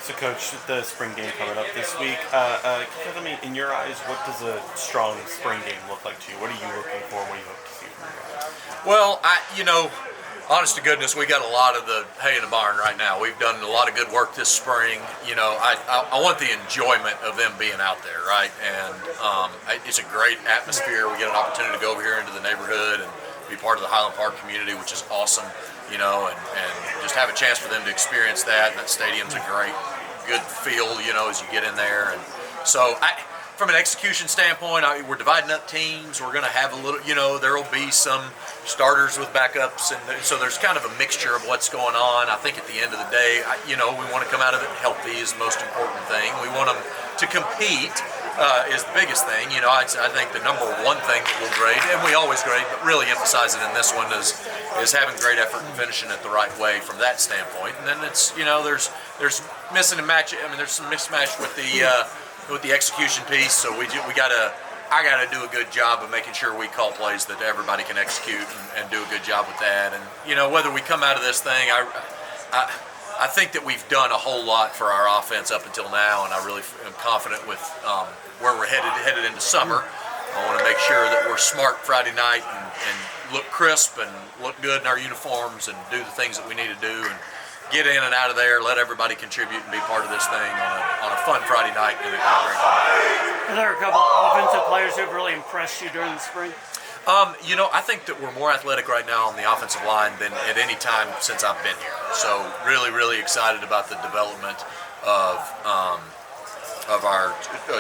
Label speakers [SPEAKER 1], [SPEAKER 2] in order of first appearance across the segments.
[SPEAKER 1] So, Coach, the spring game coming up this week. Can you tell me, in your eyes, what does a strong spring game look like to you? What are you looking for? What do you hope to see from your guys?
[SPEAKER 2] Well, honest to goodness, we got a lot of the hay in the barn right now. We've done a lot of good work this spring. I want the enjoyment of them being out there, right? And it's a great atmosphere. We get an opportunity to go over here into the neighborhood and be part of the Highland Park community, which is awesome, and just have a chance for them to experience that. And that stadium's a great, good feel, as you get in there. And so from an execution standpoint, we're dividing up teams. We're going to have a little, there will be some starters with backups, and so there's kind of a mixture of what's going on. I think at the end of the day, we want to come out of it healthy is the most important thing. We want them to compete is the biggest thing. I think the number one thing that we'll grade, and we always grade, but really emphasize it in this one, is having great effort and finishing it the right way from that standpoint. And then it's, there's missing a match. I mean, there's some mismatch with the execution piece. So I gotta do a good job of making sure we call plays that everybody can execute and do a good job with that. And whether we come out of this thing, I think that we've done a whole lot for our offense up until now, and I really am confident with where we're headed into summer. I want to make sure that we're smart Friday night and look crisp and look good in our uniforms and do the things that we need to do and get in and out of there, let everybody contribute and be part of this thing on a fun Friday night and a great time.
[SPEAKER 3] Are there a couple offensive players who have really impressed you during the spring?
[SPEAKER 2] I think that we're more athletic right now on the offensive line than at any time since I've been here. So really, really excited about the development of our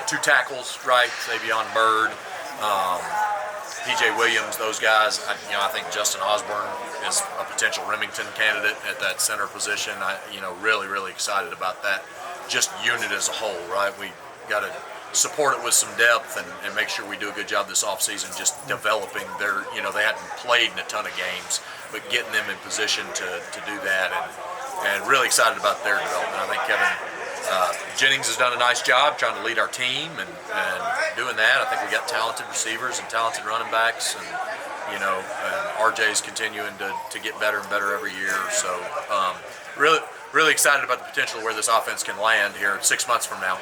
[SPEAKER 2] two tackles, right? Savion Bird, PJ Williams, those guys. I think Justin Osborne is a potential Remington candidate at that center position. Really, really excited about that just unit as a whole, right? We got to support it with some depth and make sure we do a good job this offseason just developing their, they hadn't played in a ton of games, but getting them in position to do that and really excited about their development. I think Kevin Jennings has done a nice job trying to lead our team and doing that. I think we got talented receivers and talented running backs, and and RJ's continuing to get better and better every year. So really excited about the potential of where this offense can land here 6 months from now.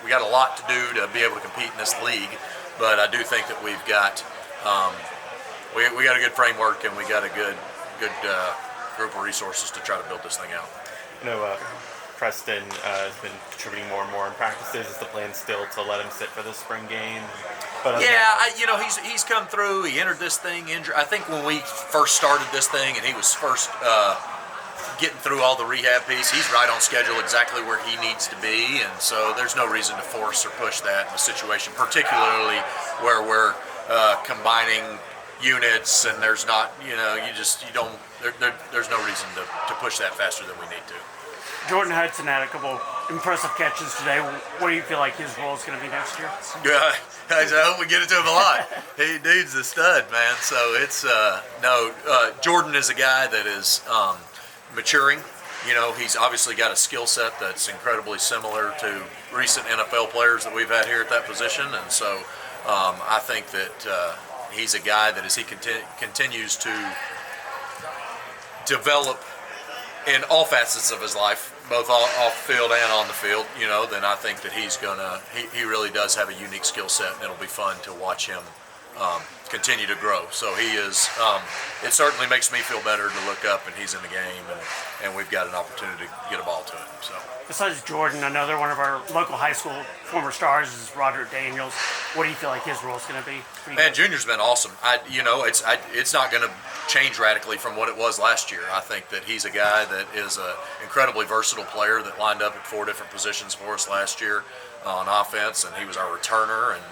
[SPEAKER 2] We got a lot to do to be able to compete in this league, but I do think that we've got we got a good framework and we got a good group of resources to try to build this thing out.
[SPEAKER 1] Preston has been contributing more and more in practices. Is the plan still to let him sit for the spring game? But
[SPEAKER 2] he's come through. He entered this thing injured. I think when we first started this thing and he was first getting through all the rehab piece, he's right on schedule, exactly where he needs to be, and so there's no reason to force or push that in a situation, particularly where we're combining units and there's not, there's no reason to push that faster than we need to.
[SPEAKER 3] Jordan Hudson had a couple impressive catches today. What do you feel like his role is going to be next year?
[SPEAKER 2] Yeah, I hope we get it to him a lot. Dude's a stud, man. So it's Jordan is a guy that is maturing. He's obviously got a skill set that's incredibly similar to recent NFL players that we've had here at that position, and so I think that he's a guy that as he continues to develop in all facets of his life, both off the field and on the field, then I think that he really does have a unique skill set, and it'll be fun to watch him continue to grow. So he is, it certainly makes me feel better to look up and he's in the game and we've got an opportunity to get a ball to him. So
[SPEAKER 3] besides Jordan, another one of our local high school former stars is Roderick Daniels. What do you feel like his role is going to be?
[SPEAKER 2] Man, Junior's been awesome. It's not going to change radically from what it was last year. I think that he's a guy that is an incredibly versatile player that lined up at 4 different positions for us last year on offense, and he was our returner, and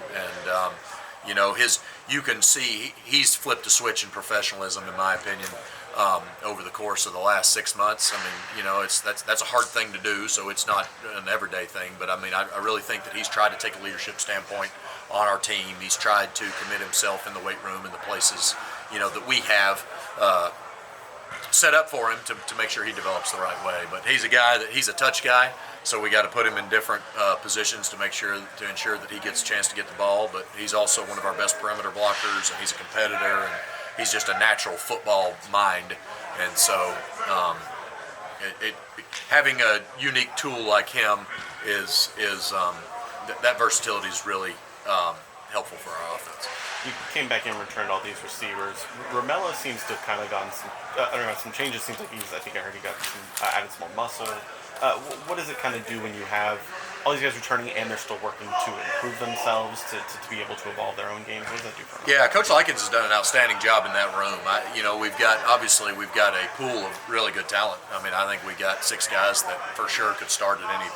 [SPEAKER 2] you can see he's flipped a switch in professionalism, in my opinion, over the course of the last 6 months. I mean, that's a hard thing to do, so it's not an everyday thing. But I mean, I really think that he's tried to take a leadership standpoint on our team. He's tried to commit himself in the weight room and the places, that we have set up for him to make sure he develops the right way. But he's a touch guy. So we got to put him in different positions to ensure that he gets a chance to get the ball. But he's also one of our best perimeter blockers, and he's a competitor, and, he's just a natural football mind. And so, I think that he's a guy that he's a touch guy. So we got to put him in different positions to ensure that he gets a chance to get the ball. But he's also one of our best perimeter blockers, and he's a competitor, and he's just a natural football mind. And so, I think that he's a guy that he's a touch guy. So we got to put him in different positions to ensure that he gets a chance to get the ball. But he's also one of our best perimeter blockers, and he's a competitor, and he's just a natural football mind. And so, I Having a unique tool like him is that versatility is really helpful for our offense.
[SPEAKER 1] You came back in and returned all these receivers. Ramella seems to have kind of gotten some, I don't know, some changes. Seems like I think I heard he got some, added some more muscle. What does it kind of do when you have all these guys returning and they're still working to improve themselves to be able to evolve their own games? What does that do for them?
[SPEAKER 2] Yeah, Coach Likens has done an outstanding job in that room. We've got a pool of really good talent. I mean, I think we got 6 guys that for sure could start at any.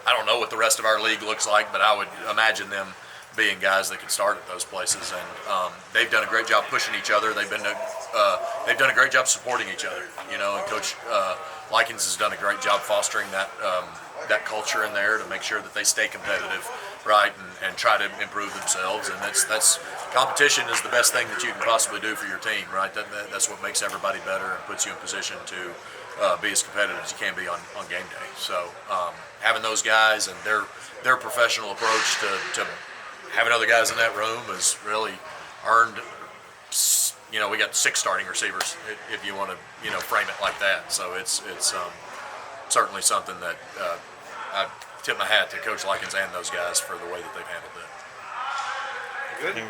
[SPEAKER 2] I don't know what the rest of our league looks like, but I would imagine them being guys that could start at those places, and they've done a great job pushing each other. They've done a great job supporting each other. And Coach Likens has done a great job fostering that culture in there to make sure that they stay competitive, right, and try to improve themselves. And that's competition is the best thing that you can possibly do for your team, right? That's what makes everybody better and puts you in position to be as competitive as you can be on game day. So having those guys and their professional approach to having other guys in that room has really earned. We got 6 starting receivers if you want to frame it like that. So it's certainly something that I tip my hat to Coach Likens and those guys for the way that they've handled it.
[SPEAKER 1] Good.